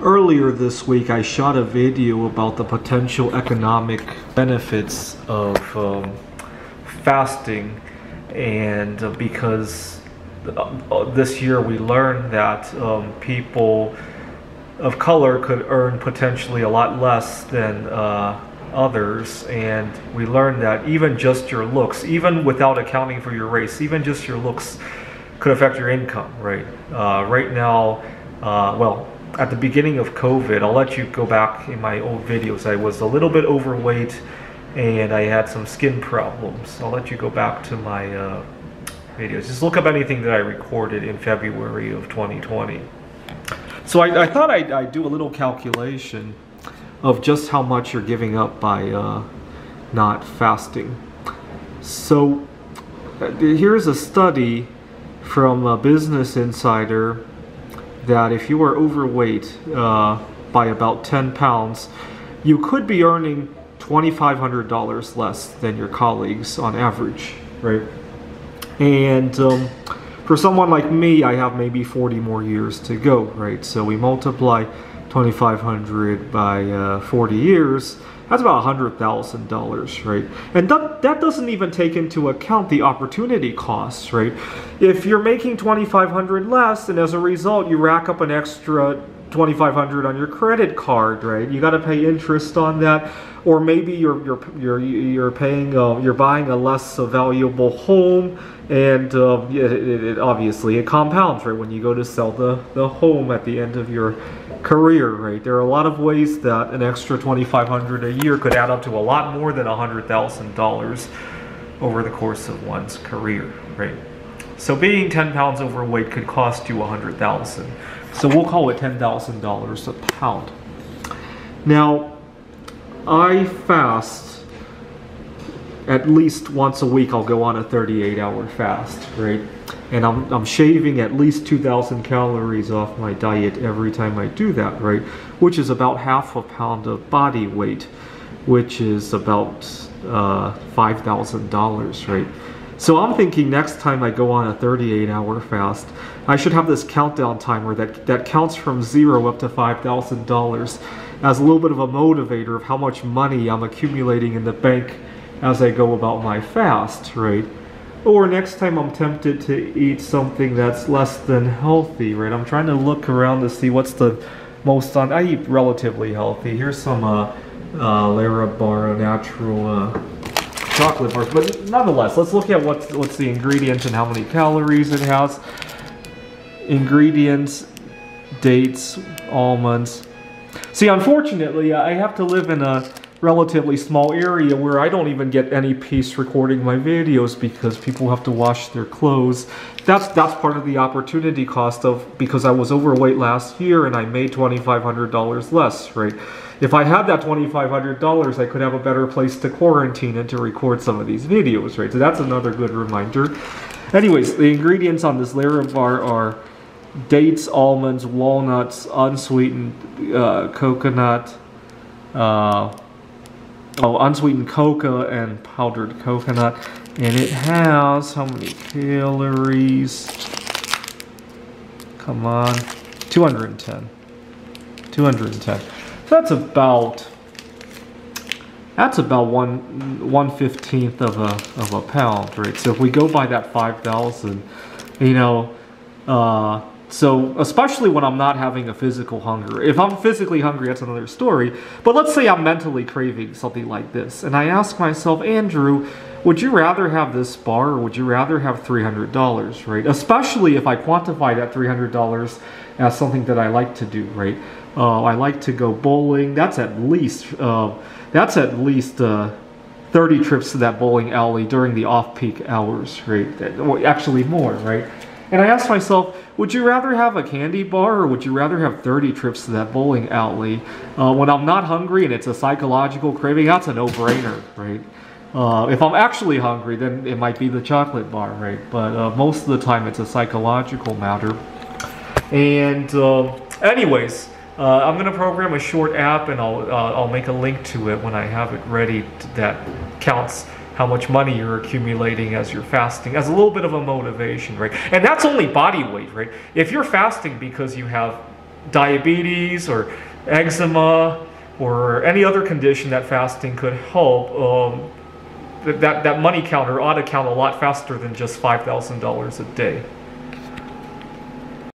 Earlier this week, I shot a video about the potential economic benefits of fasting, and because this year we learned that people of color could earn potentially a lot less than others, and we learned that even just your looks, even without accounting for your race, even just your looks could affect your income, right? Right now, well, at the beginning of COVID, I'll let you go back in my old videos. I was a little bit overweight and I had some skin problems. I'll let you go back to my videos. Just look up anything that I recorded in February of 2020. So I thought I'd do a little calculation of just how much you're giving up by not fasting. So here's a study from Business Insider that if you are overweight by about 10 pounds, you could be earning $2,500 less than your colleagues on average, right? And for someone like me, I have maybe 40 more years to go, right? So we multiply 2,500 by 40 years, that's about $100,000, right? And that doesn't even take into account the opportunity costs, right? If you're making $2,500 less, and as a result you rack up an extra $2,500 on your credit card, right? You got to pay interest on that, or maybe you're buying a less valuable home, and obviously it compounds, right? When you go to sell the home at the end of your career, right? There are a lot of ways that an extra $2,500 a year could add up to a lot more than $100,000 over the course of one's career, right? So being 10 pounds overweight could cost you $100,000. So we'll call it $10,000 a pound. Now, I fast at least once a week. I'll go on a 38-hour fast, right? And I'm shaving at least 2,000 calories off my diet every time I do that, right? Which is about half a pound of body weight, which is about $5,000, right? So I'm thinking next time I go on a 38-hour fast, I should have this countdown timer that counts from 0 up to $5,000 as a little bit of a motivator of how much money I'm accumulating in the bank as I go about my fast, right? Or next time I'm tempted to eat something that's less than healthy, right? I'm trying to look around to see what's the most I eat relatively healthy. Here's some Larabar natural chocolate bars, but nonetheless, let's look at what's the ingredients and how many calories it has. Ingredients, dates, almonds. See, unfortunately, I have to live in a relatively small area where I don't even get any peace recording my videos because people have to wash their clothes. That's part of the opportunity cost of, because I was overweight last year and I made $2,500 less, right? If I had that $2,500, I could have a better place to quarantine and to record some of these videos, right? So that's another good reminder. Anyways, the ingredients on this Larabar are dates, almonds, walnuts, unsweetened coconut, unsweetened cocoa, and powdered coconut. And it has how many calories? Come on, 210. 210. That's about 1/15 of a pound, right? So if we go by that 5,000, you know, so especially when I'm not having a physical hunger. If I'm physically hungry, that's another story. But let's say I'm mentally craving something like this, and I ask myself, Andrew, would you rather have this bar or would you rather have $300, right? Especially if I quantify that $300 as something that I like to do, right? I like to go bowling. That's at least 30 trips to that bowling alley during the off-peak hours, right? Actually more, right? And I asked myself, would you rather have a candy bar or would you rather have 30 trips to that bowling alley? When I'm not hungry and it's a psychological craving, that's a no-brainer, right? If I'm actually hungry, then it might be the chocolate bar, right? But most of the time it's a psychological matter. And anyways, I'm going to program a short app, and I'll make a link to it when I have it ready that counts how much money you're accumulating as you're fasting, as a little bit of a motivation, right? And that's only body weight, right? If you're fasting because you have diabetes or eczema or any other condition that fasting could help, that money counter ought to count a lot faster than just $5,000 a day.